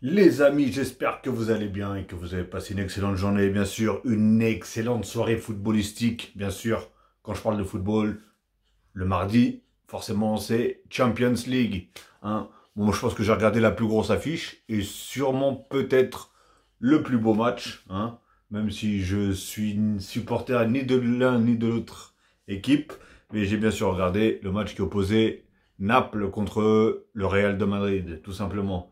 Les amis, j'espère que vous allez bien et que vous avez passé une excellente journée, et bien sûr, une excellente soirée footballistique, bien sûr. Quand je parle de football, le mardi, forcément, c'est Champions League. Hein. Bon, je pense que j'ai regardé la plus grosse affiche et sûrement peut-être le plus beau match, hein, même si je suis supporter ni de l'un ni de l'autre équipe. Mais j'ai bien sûr regardé le match qui opposait Naples contre le Real de Madrid, tout simplement.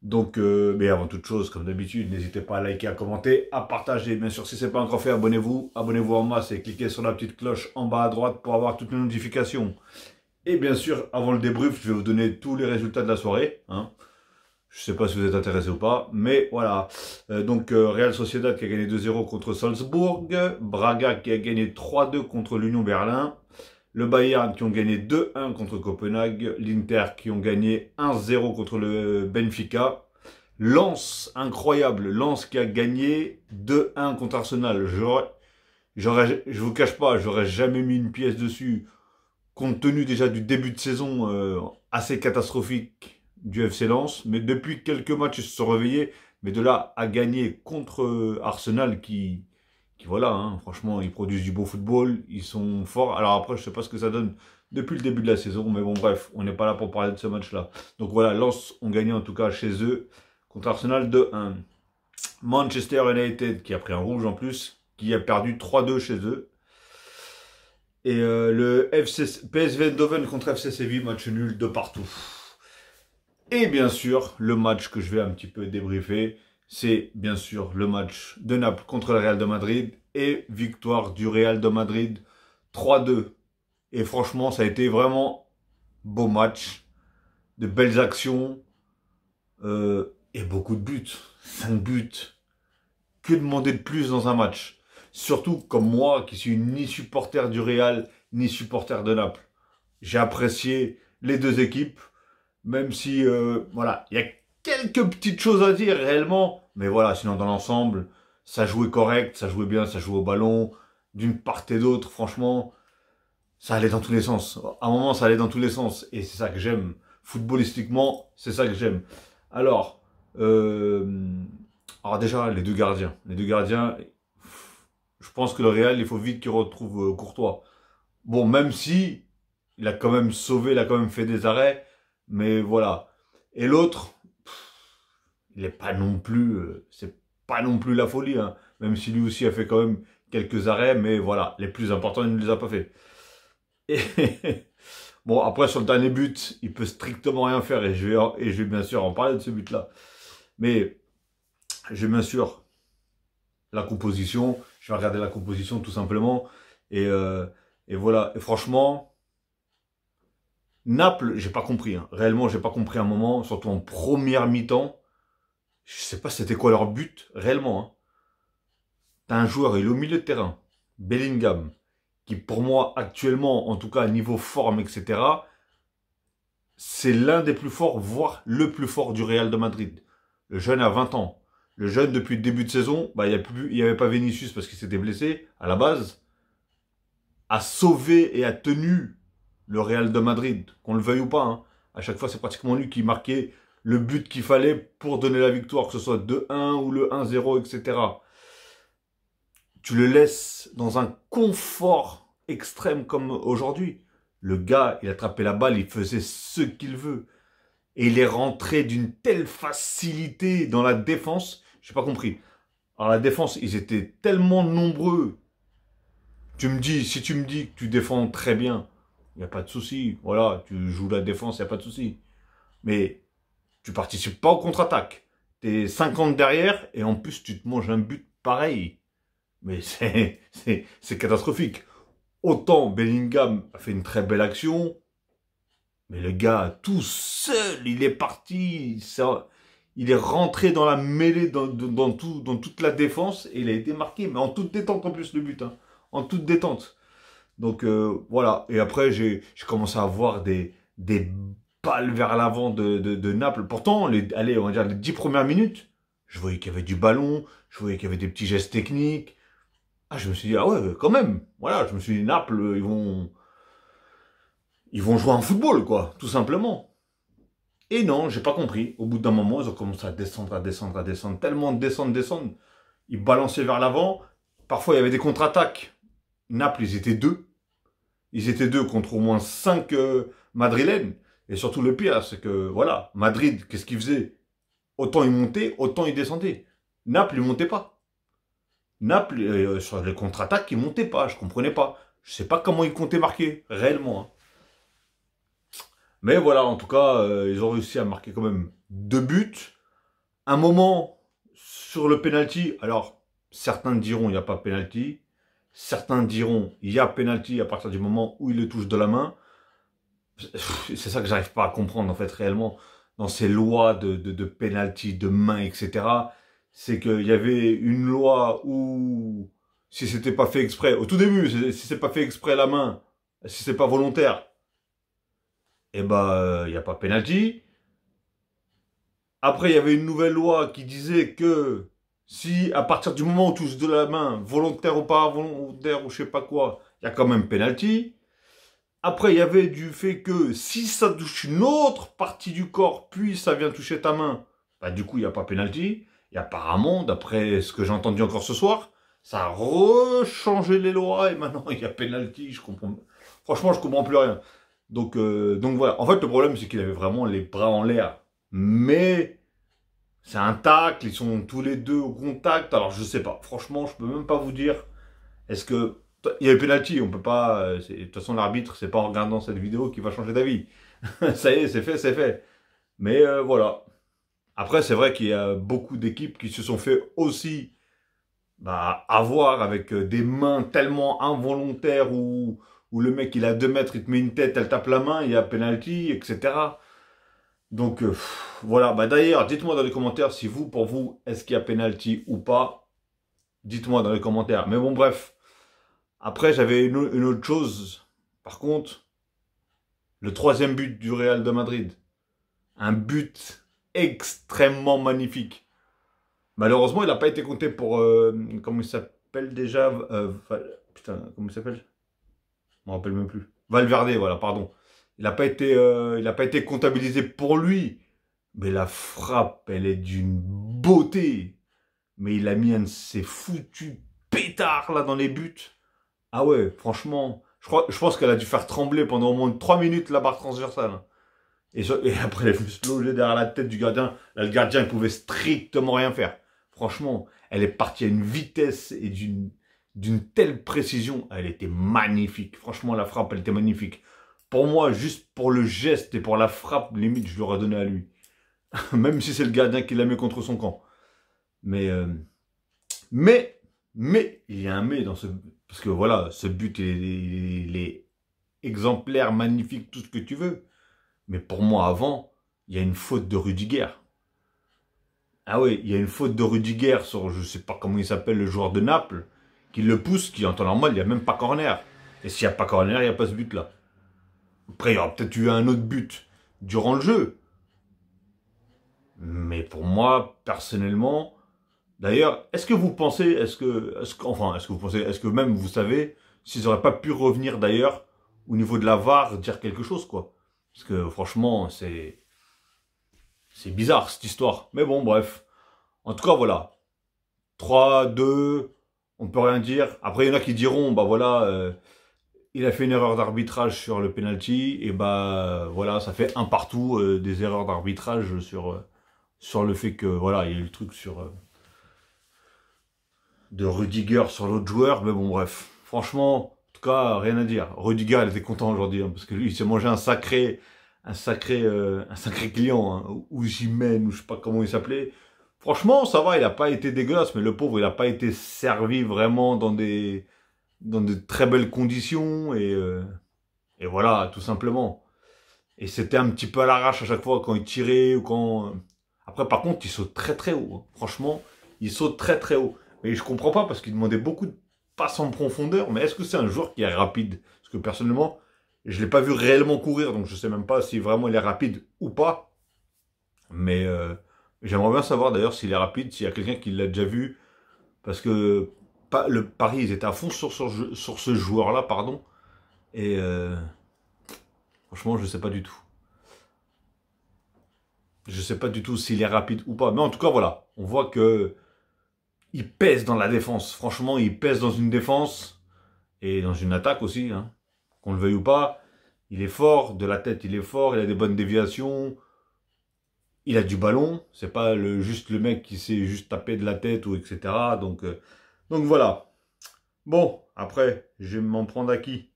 Donc, mais avant toute chose, comme d'habitude, n'hésitez pas à liker, à commenter, à partager. Bien sûr, si ce n'est pas encore fait, abonnez-vous. Abonnez-vous en masse et cliquez sur la petite cloche en bas à droite pour avoir toutes les notifications. Et bien sûr, avant le débrief, je vais vous donner tous les résultats de la soirée. Hein. Je ne sais pas si vous êtes intéressé ou pas, mais voilà. Real Sociedad qui a gagné 2-0 contre Salzbourg. Braga qui a gagné 3-2 contre l'Union Berlin. Le Bayern qui ont gagné 2-1 contre Copenhague. L'Inter qui ont gagné 1-0 contre le Benfica. Lens, incroyable. Lens qui a gagné 2-1 contre Arsenal. Je vous cache pas, j'aurais jamais mis une pièce dessus, compte tenu déjà du début de saison assez catastrophique du FC Lens. Mais depuis quelques matchs, ils se sont réveillés. Mais de là à gagner contre Arsenal qui voilà, hein, franchement, ils produisent du beau football, ils sont forts. Alors après, je sais pas ce que ça donne depuis le début de la saison, mais bon, bref, on n'est pas là pour parler de ce match-là. Donc voilà, Lens ont gagné en tout cas chez eux contre Arsenal 2-1. Manchester United qui a pris un rouge en plus, qui a perdu 3-2 chez eux. Et le PSV Eindhoven contre FC Séville, match nul de partout. Et bien sûr, le match que je vais un petit peu débriefer, c'est bien sûr le match de Naples contre le Real de Madrid et victoire du Real de Madrid 3-2. Et franchement, ça a été vraiment beau match, de belles actions et beaucoup de buts. 5 buts. Que demander de plus dans un match? Surtout comme moi qui suis ni supporter du Real ni supporter de Naples. J'ai apprécié les deux équipes. Même si, voilà, il y a quelques petites choses à dire réellement. Mais voilà, sinon dans l'ensemble, ça jouait correct, ça jouait bien, ça jouait au ballon. D'une part et d'autre, franchement, ça allait dans tous les sens. À un moment, ça allait dans tous les sens. Et c'est ça que j'aime. Footballistiquement, c'est ça que j'aime. Alors, euh, alors déjà, les deux gardiens. Les deux gardiens, je pense que le Real, il faut vite qu'il retrouve Courtois. Bon, même si il a quand même sauvé, il a quand même fait des arrêts, mais voilà. Et l'autre, il n'est pas non plus, c'est pas non plus la folie, hein. Même si lui aussi a fait quand même quelques arrêts, mais voilà, les plus importants, il ne les a pas fait. Et bon, après sur le dernier but, il peut strictement rien faire et je vais bien sûr en parler de ce but-là. Mais j'ai bien sûr la composition, je vais regarder la composition tout simplement et, euh, et voilà. Et franchement. Naples, j'ai pas compris. Hein. Réellement, j'ai pas compris un moment, surtout en première mi-temps. Je sais pas c'était quoi leur but, réellement. Hein. T'as un joueur, il est au milieu de terrain, Bellingham, qui pour moi, actuellement, en tout cas, niveau forme, etc., c'est l'un des plus forts, voire le plus fort du Real de Madrid. Le jeune a 20 ans. Le jeune, depuis le début de saison, bah, il y avait pas Vinicius parce qu'il s'était blessé, à la base, a sauvé et a tenu le Real de Madrid, qu'on le veuille ou pas. Hein. À chaque fois, c'est pratiquement lui qui marquait le but qu'il fallait pour donner la victoire, que ce soit 2-1 ou le 1-0, etc. Tu le laisses dans un confort extrême comme aujourd'hui. Le gars, il attrapait la balle, il faisait ce qu'il veut. Et il est rentré d'une telle facilité dans la défense, j'ai pas compris. Alors la défense, ils étaient tellement nombreux. Si tu me dis que tu défends très bien, il n'y a pas de souci. Voilà, tu joues la défense, il n'y a pas de souci. Mais tu participes pas au contre-attaque. Tu es 50 derrière et en plus tu te manges un but pareil. Mais c'est catastrophique. Autant Bellingham a fait une très belle action, mais le gars, tout seul, il est parti. Il est rentré dans la mêlée, dans toute la défense et il a été marqué. Mais en toute détente en plus le but. Hein. En toute détente. Donc voilà. Et après, j'ai commencé à voir des balles vers l'avant de Naples. Pourtant, allez, on va dire les 10 premières minutes, je voyais qu'il y avait du ballon, je voyais qu'il y avait des petits gestes techniques. Ah, je me suis dit, ah ouais, quand même. Voilà, je me suis dit, Naples, ils vont jouer un football, quoi, tout simplement. Et non, j'ai pas compris. Au bout d'un moment, ils ont commencé à descendre, à descendre, à descendre. Tellement descendre, descendre. Ils balançaient vers l'avant. Parfois, il y avait des contre-attaques. Naples, ils étaient deux. Ils étaient deux contre au moins 5 Madrilènes. Et surtout, le pire, c'est que, voilà, Madrid, qu'est-ce qu'ils faisaient? Autant ils montaient, autant ils descendaient. Naples, ils montaient pas. Naples, sur les contre-attaques, ils montaient pas. Je comprenais pas. Je sais pas comment ils comptaient marquer, réellement, hein. Mais voilà, en tout cas, ils ont réussi à marquer quand même 2 buts. Un moment sur le penalty. Alors, certains diront il n'y a pas penalty. Certains diront il y a penalty à partir du moment où il le touche de la main. C'est ça que j'arrive pas à comprendre en fait réellement dans ces lois de penalty, de main, etc. C'est qu'il y avait une loi où si c'était pas fait exprès, au tout début, si c'est pas fait exprès la main, si c'est pas volontaire, eh ben il n'y a pas penalty. Après il y avait une nouvelle loi qui disait que si à partir du moment où on touche de la main, volontaire ou pas volontaire ou je sais pas quoi, il y a quand même penalty. Après, il y avait du fait que si ça touche une autre partie du corps, puis ça vient toucher ta main, bah du coup, il n'y a pas pénalty. Et apparemment, d'après ce que j'ai entendu encore ce soir, ça a rechangé les lois et maintenant il y a pénalty. Je comprends. Franchement, je comprends plus rien. Donc voilà. En fait, le problème, c'est qu'il avait vraiment les bras en l'air. Mais c'est un tacle, ils sont tous les deux au contact. Alors, je sais pas. Franchement, je peux même pas vous dire. Est-ce que il y a eu penalty, on peut pas. De toute façon, l'arbitre, c'est pas en regardant cette vidéo qu'il va changer d'avis. Ça y est, c'est fait, c'est fait. Mais voilà. Après, c'est vrai qu'il y a beaucoup d'équipes qui se sont fait aussi avoir avec des mains tellement involontaires où le mec il a 2 mètres, il te met une tête, elle tape la main, il y a penalty, etc. Donc voilà. D'ailleurs, dites-moi dans les commentaires si vous, pour vous, est-ce qu'il y a penalty ou pas. Dites-moi dans les commentaires. Mais bon, bref. Après, j'avais une autre chose. Par contre, le 3e but du Real de Madrid. Un but extrêmement magnifique. Malheureusement, il n'a pas été compté pour... comment il s'appelle déjà putain, comment il s'appelle? Je me rappelle même plus. Valverde, voilà, pardon. Il n'a pas été comptabilisé pour lui. Mais la frappe, elle est d'une beauté. Mais il a mis un de ces foutus pétards là dans les buts. Ah ouais, franchement, je pense qu'elle a dû faire trembler pendant au moins 3 minutes la barre transversale. Et après, elle a se loger derrière la tête du gardien. Là, le gardien, il pouvait strictement rien faire. Franchement, elle est partie à une vitesse et d'une telle précision. Elle était magnifique. Franchement, la frappe, elle était magnifique. Pour moi, juste pour le geste et pour la frappe, limite, je l'aurais donné à lui. Même si c'est le gardien qui l'a mis contre son camp. Mais, il y a un mais dans ce... Parce que voilà, ce but, il est exemplaire, magnifique, tout ce que tu veux. Mais pour moi, avant, il y a une faute de Rudiger. Ah oui, il y a une faute de Rudiger sur, je sais pas comment il s'appelle, le joueur de Naples, qui le pousse, qui en temps normal, il n'y a même pas corner. Et s'il n'y a pas corner, il n'y a pas ce but-là. Après, il y aura peut-être eu un autre but durant le jeu. Mais pour moi, personnellement... D'ailleurs, est-ce que vous pensez, est-ce que même vous savez s'ils n'auraient pas pu revenir d'ailleurs au niveau de la VAR dire quelque chose quoi? Parce que franchement, c'est bizarre cette histoire. Mais bon, bref. En tout cas, voilà. 3-2, on peut rien dire. Après, il y en a qui diront, voilà, il a fait une erreur d'arbitrage sur le penalty et voilà, ça fait un partout des erreurs d'arbitrage sur le fait que voilà, il y a eu le truc sur de Rudiger sur l'autre joueur, mais bon bref, franchement, en tout cas, rien à dire. Rudiger, il était content aujourd'hui, hein, parce que lui, il s'est mangé un sacré client, hein, Osimhen, ou je sais pas comment il s'appelait. Franchement, ça va, il a pas été dégueulasse, mais le pauvre, il a pas été servi vraiment dans de très belles conditions, et voilà, tout simplement. Et c'était un petit peu à l'arrache à chaque fois quand il tirait, ou quand... Après, par contre, il saute très très haut, hein. Franchement, il saute très très haut. Mais je comprends pas parce qu'il demandait beaucoup de passes en profondeur. Mais est-ce que c'est un joueur qui est rapide? Parce que personnellement, je l'ai pas vu réellement courir. Donc je sais même pas si vraiment il est rapide ou pas. Mais j'aimerais bien savoir d'ailleurs s'il est rapide, s'il y a quelqu'un qui l'a déjà vu. Parce que le Paris, ils étaient à fond sur ce joueur-là, pardon. Et franchement, je sais pas du tout. Je ne sais pas du tout s'il est rapide ou pas. Mais en tout cas, voilà. On voit que il pèse dans la défense. Franchement, il pèse dans une défense et dans une attaque aussi. Hein. Qu'on le veuille ou pas. Il est fort. De la tête, il est fort. Il a des bonnes déviations. Il a du ballon. C'est pas juste le mec qui sait juste taper de la tête ou etc. Donc voilà. Bon, après, je vais m'en prendre à qui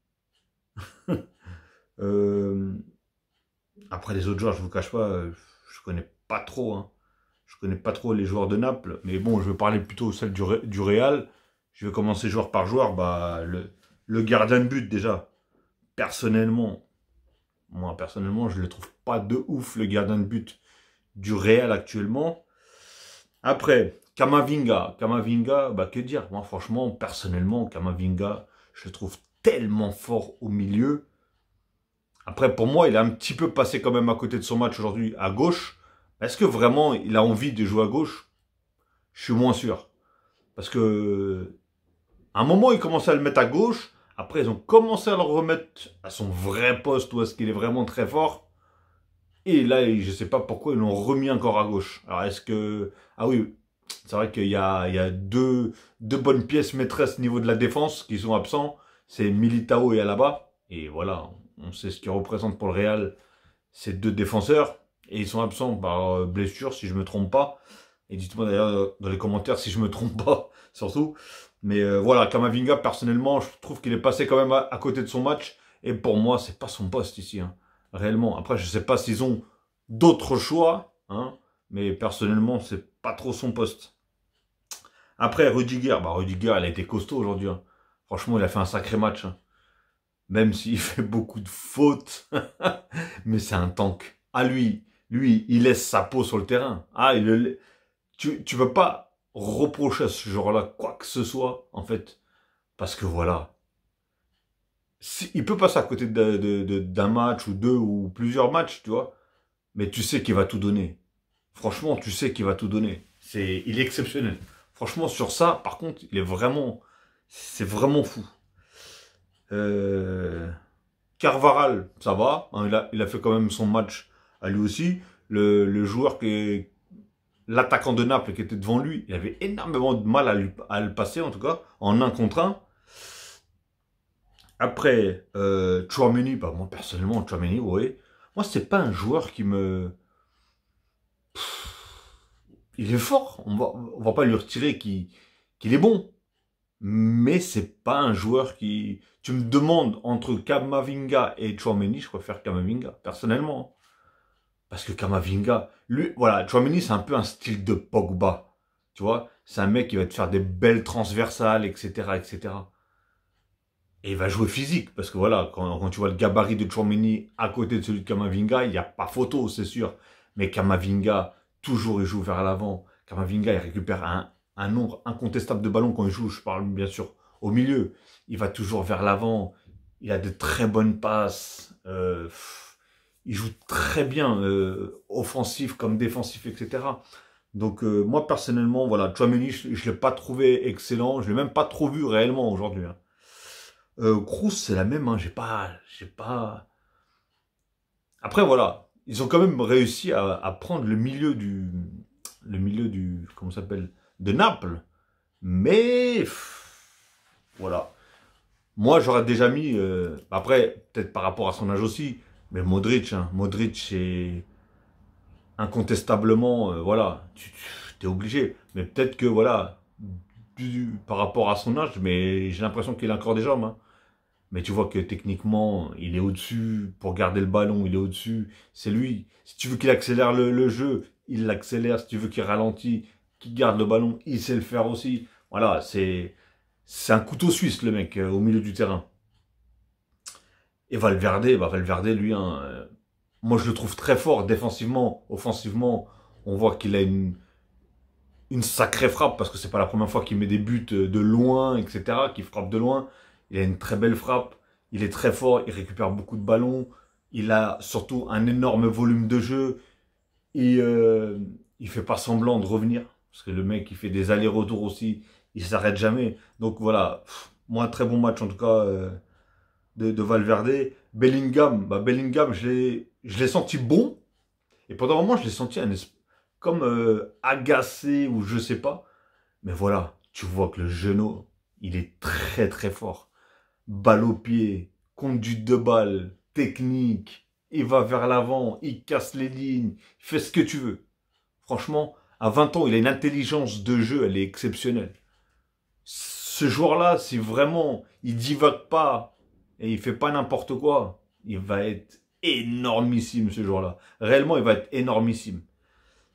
euh, Après les autres joueurs, je vous cache pas, je connais pas trop. Hein. Je connais pas trop les joueurs de Naples, mais bon, je vais parler plutôt celle du Real. Je vais commencer joueur par joueur. Bah, le gardien de but déjà. Personnellement, moi personnellement, je le trouve pas de ouf le gardien de but du Real actuellement. Après, Kamavinga. Kamavinga, bah que dire? Moi franchement, personnellement, Kamavinga, je le trouve tellement fort au milieu. Après, pour moi, il a un petit peu passé quand même à côté de son match aujourd'hui à gauche. Est-ce que vraiment il a envie de jouer à gauche? Je suis moins sûr. Parce que à un moment, ils commençaient à le mettre à gauche. Après, ils ont commencé à le remettre à son vrai poste où est-ce qu'il est vraiment très fort. Et là, je ne sais pas pourquoi ils l'ont remis encore à gauche. Alors, est-ce que... Ah oui, c'est vrai qu'il y a deux bonnes pièces maîtresses au niveau de la défense qui sont absents. C'est Militao et Alaba. Et voilà, on sait ce qu'ils représentent pour le Real, ces deux défenseurs. Et ils sont absents par blessure, si je ne me trompe pas. Et dites-moi d'ailleurs dans les commentaires si je me trompe pas, surtout. Mais voilà, Kamavinga, personnellement, je trouve qu'il est passé quand même à côté de son match. Et pour moi, c'est pas son poste ici, hein, réellement. Après, je sais pas s'ils ont d'autres choix, hein, mais personnellement, c'est pas trop son poste. Après, Rudiger, bah Rudiger, il a été costaud aujourd'hui. Hein. Franchement, il a fait un sacré match. Hein. Même s'il fait beaucoup de fautes. Mais c'est un tank. Ah, lui, il laisse sa peau sur le terrain. Ah, tu peux pas reprocher à ce genre-là quoi que ce soit, en fait. Parce que voilà. Il peut passer à côté d'un match ou deux ou plusieurs matchs, tu vois. Mais tu sais qu'il va tout donner. Franchement, tu sais qu'il va tout donner. Il est exceptionnel. Franchement, sur ça, par contre, c'est vraiment fou. Euh, Carvaral, ça va. Hein, il a fait quand même son match à lui aussi. Le joueur l'attaquant de Naples qui était devant lui, il avait énormément de mal à le passer, en tout cas, en un contre un. Après, Tchouaméni, bah, moi personnellement, Tchouaméni, ouais. Moi, c'est pas un joueur qui me... Il est fort, on va pas lui retirer qu'il est bon. Mais c'est pas un joueur qui... Tu me demandes entre Kamavinga et Tchouaméni, je préfère Kamavinga, personnellement. Parce que Kamavinga, lui, voilà, Tchouaméni, c'est un peu un style de Pogba. Tu vois, c'est un mec qui va te faire des belles transversales, etc., etc. Et il va jouer physique, parce que voilà, quand tu vois le gabarit de Tchouaméni à côté de celui de Kamavinga, il n'y a pas photo, c'est sûr. Mais Kamavinga, toujours il joue vers l'avant. Kamavinga, il récupère un nombre incontestable de ballons quand il joue, je parle bien sûr au milieu. Il va toujours vers l'avant, il a de très bonnes passes, il joue très bien, offensif comme défensif, etc. Donc moi personnellement, voilà, Tchouaméni, je ne l'ai pas trouvé excellent, je ne l'ai même pas trop vu réellement aujourd'hui. Hein. Kroos, c'est la même, hein. J'ai pas. Après, voilà. Ils ont quand même réussi à prendre le milieu du, comment ça s'appelle, de Naples. Mais, voilà. Moi, j'aurais déjà mis, après, peut-être par rapport à son âge aussi, mais Modric, hein. Modric, c'est incontestablement, voilà, tu es obligé. Mais peut-être que, voilà, par rapport à son âge, mais j'ai l'impression qu'il a encore des jambes, hein. Mais tu vois que techniquement, il est au-dessus. Pour garder le ballon, il est au-dessus. C'est lui. Si tu veux qu'il accélère le jeu, il l'accélère. Si tu veux qu'il ralentit, qu'il garde le ballon, il sait le faire aussi. Voilà, c'est un couteau suisse, le mec, au milieu du terrain. Et Valverde, lui, hein, moi je le trouve très fort défensivement, offensivement. On voit qu'il a une sacrée frappe, parce que c'est pas la première fois qu'il met des buts de loin, etc., qu'il frappe de loin. Il a une très belle frappe, il est très fort, il récupère beaucoup de ballons, il a surtout un énorme volume de jeu, et il fait pas semblant de revenir, parce que le mec il fait des allers-retours aussi, il s'arrête jamais. Donc voilà, moi très bon match en tout cas de Valverde. Bellingham, je l'ai senti bon, Et pendant un moment, je l'ai senti comme agacé ou je sais pas. Mais voilà, tu vois que le genou, il est très très fort. Balle au pied, conduite de balle, technique, il va vers l'avant, il casse les lignes, il fait ce que tu veux. Franchement, à 20 ans, il a une intelligence de jeu, elle est exceptionnelle. Ce joueur-là, si vraiment il divague pas et il fait pas n'importe quoi, il va être énormissime ce joueur-là. Réellement, il va être énormissime.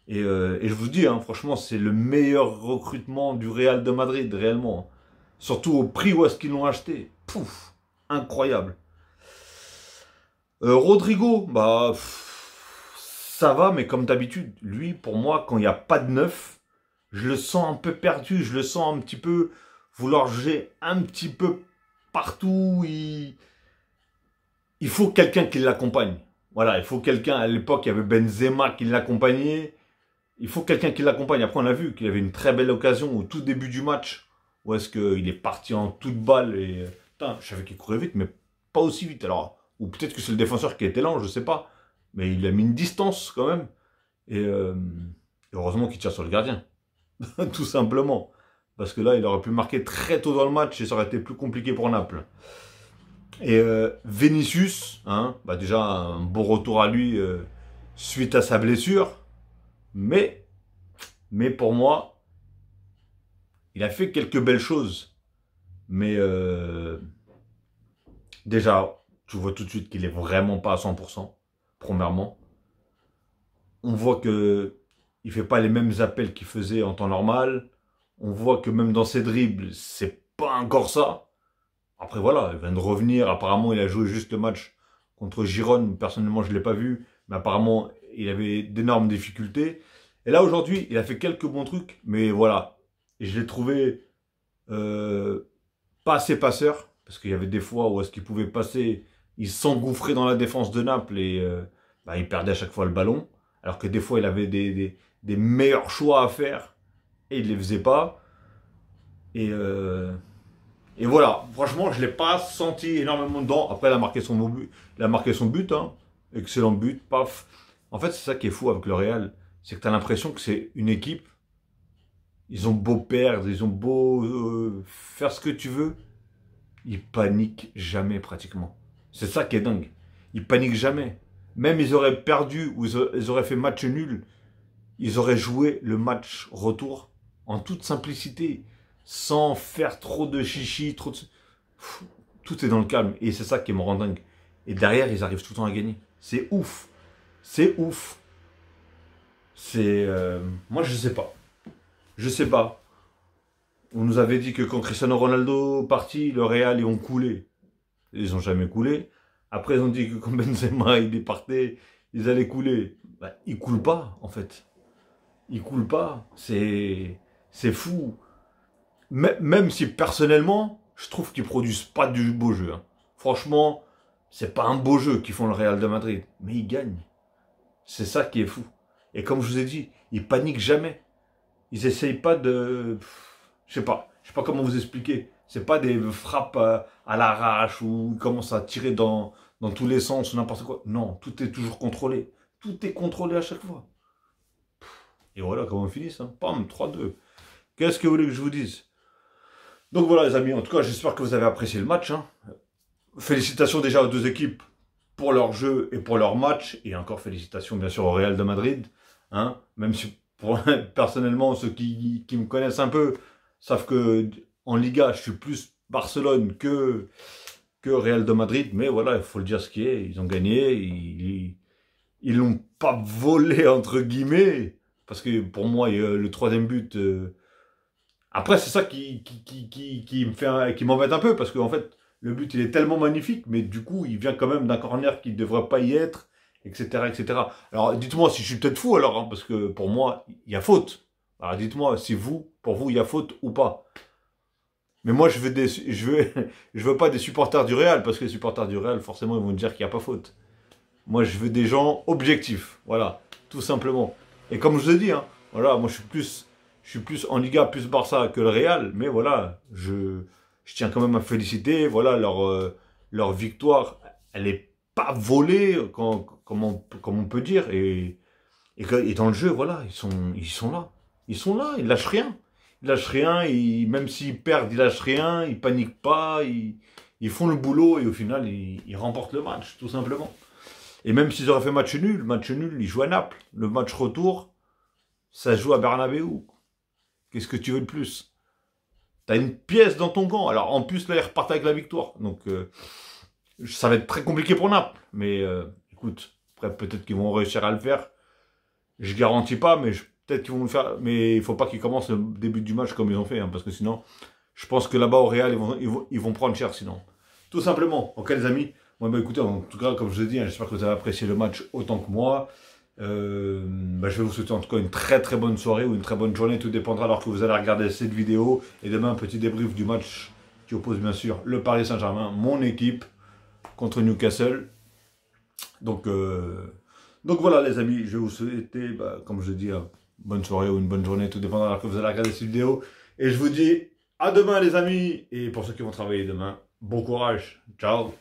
Et je vous dis, hein, franchement, c'est le meilleur recrutement du Real de Madrid, réellement. Surtout au prix où est-ce qu'ils l'ont acheté. Pouf, incroyable. Rodrigo, bah, ça va, mais comme d'habitude, lui, pour moi, quand il n'y a pas de neuf, je le sens un peu perdu, je le sens un petit peu vouloir jouer un petit peu partout. Il faut quelqu'un qui l'accompagne. Voilà, il faut quelqu'un, à l'époque, il y avait Benzema qui l'accompagnait. Il faut quelqu'un qui l'accompagne. Après, on a vu qu'il avait une très belle occasion au tout début du match, où est-ce qu'il est parti en toute balle et... Putain, je savais qu'il courait vite, mais pas aussi vite. Alors, ou peut-être que c'est le défenseur qui était lent, je sais pas. Mais il a mis une distance quand même. Et heureusement qu'il tire sur le gardien. Tout simplement. Parce que là, il aurait pu marquer très tôt dans le match et ça aurait été plus compliqué pour Naples. Et Vinicius, hein, bah déjà un bon retour à lui suite à sa blessure. Mais pour moi, il a fait quelques belles choses. Mais déjà, tu vois tout de suite qu'il est vraiment pas à 100%, premièrement. On voit que il fait pas les mêmes appels qu'il faisait en temps normal. On voit que même dans ses dribbles, c'est pas encore ça. Après voilà, il vient de revenir. Apparemment, il a joué juste le match contre Girone. Personnellement, je l'ai pas vu. Mais apparemment, il avait d'énormes difficultés. Et là, aujourd'hui, il a fait quelques bons trucs. Mais voilà, et je l'ai trouvé pas assez passeur. Parce qu'il y avait des fois où est-ce qu'il pouvait passer, il s'engouffrait dans la défense de Naples et bah, il perdait à chaque fois le ballon. Alors que des fois, il avait des meilleurs choix à faire et il ne les faisait pas. Et, et voilà, franchement, je ne l'ai pas senti énormément dedans. Après, il a marqué son but, hein. Excellent but, paf. En fait, c'est ça qui est fou avec le Real. C'est que tu as l'impression que c'est une équipe. Ils ont beau perdre, ils ont beau faire ce que tu veux. Ils paniquent jamais pratiquement. C'est ça qui est dingue. Ils paniquent jamais. Même ils auraient perdu ou ils auraient fait match nul, ils auraient joué le match retour en toute simplicité, sans faire trop de chichi, tout est dans le calme. Et c'est ça qui me rend dingue. Et derrière, ils arrivent tout le temps à gagner. C'est ouf. C'est ouf. C'est... moi, je sais pas. Je sais pas. On nous avait dit que quand Cristiano Ronaldo partit, le Real, ils ont coulé. Ils n'ont jamais coulé. Après, ils ont dit que quand Benzema il partait, ils allaient couler. Bah, ils coulent pas, en fait. Ils coulent pas. C'est fou. Même si, personnellement, je trouve qu'ils produisent pas du beau jeu. Hein. Franchement, c'est pas un beau jeu qu'ils font le Real de Madrid. Mais ils gagnent. C'est ça qui est fou. Et comme je vous ai dit, ils paniquent jamais. Ils essayent pas de... Je sais pas comment vous expliquer. C'est pas des frappes à l'arrache ou ils commencent à tirer dans tous les sens ou n'importe quoi. Non, tout est toujours contrôlé. Tout est contrôlé à chaque fois. Et voilà comment on finit, hein. Pam, 3-2. Qu'est-ce que vous voulez que je vous dise? Donc voilà les amis, en tout cas j'espère que vous avez apprécié le match. Hein. Félicitations déjà aux deux équipes pour leur jeu et pour leur match. Et encore félicitations bien sûr au Real de Madrid. Hein. Même si personnellement ceux qui me connaissent un peu savent que en Liga je suis plus Barcelone que Real de Madrid. Mais voilà, il faut le dire ce qui est. Ils ont gagné. Ils l'ont pas volé entre guillemets. Parce que pour moi, le troisième but... Après, c'est ça qui m'embête un peu. Parce qu'en fait, le but, il est tellement magnifique. Mais du coup, il vient quand même d'un corner qui ne devrait pas y être. Etc. etc. Alors, dites-moi si je suis peut-être fou alors. Hein, parce que pour moi, il y a faute. Alors, dites-moi si pour vous, il y a faute ou pas. Mais moi, je veux pas des supporters du Real. Parce que les supporters du Real, forcément, ils vont me dire qu'il n'y a pas faute. Moi, je veux des gens objectifs. Voilà, tout simplement. Et comme je vous ai dit, hein, voilà, moi, je suis plus en Liga, plus Barça que le Real. Mais voilà, je tiens quand même à féliciter. Voilà, leur victoire, elle n'est pas volée, comme on peut dire. Et Et dans le jeu, voilà, ils sont là. Ils sont là, ils lâchent rien. Ils lâchent rien, même s'ils perdent, ils lâchent rien, ils paniquent pas, ils font le boulot et au final, ils remportent le match, tout simplement. Et même s'ils auraient fait match nul, ils jouent à Naples. Le match retour, ça se joue à Bernabeu. Qu'est-ce que tu veux de plus? T'as une pièce dans ton camp. Alors en plus, là, ils repartent avec la victoire. Donc ça va être très compliqué pour Naples. Mais écoute, après, peut-être qu'ils vont réussir à le faire. Je garantis pas, mais peut-être qu'ils vont le faire. Mais il faut pas qu'ils commencent le début du match comme ils ont fait. Hein, parce que sinon, je pense que là-bas au Real, ils vont prendre cher sinon. Tout simplement. Ok les amis. Moi, bah, écoutez, en tout cas, comme je vous ai dit, hein, j'espère que vous avez apprécié le match autant que moi. Bah, je vais vous souhaiter en tout cas une très très bonne soirée ou une très bonne journée. Tout dépendra alors que vous allez regarder cette vidéo. Et demain, un petit débrief du match qui oppose bien sûr le Paris Saint-Germain, mon équipe, contre Newcastle. Donc voilà les amis, je vais vous souhaiter, bah, comme je dis, bonne soirée ou une bonne journée. Tout dépendra alors que vous allez regarder cette vidéo. Et je vous dis à demain les amis. Et pour ceux qui vont travailler demain, bon courage. Ciao.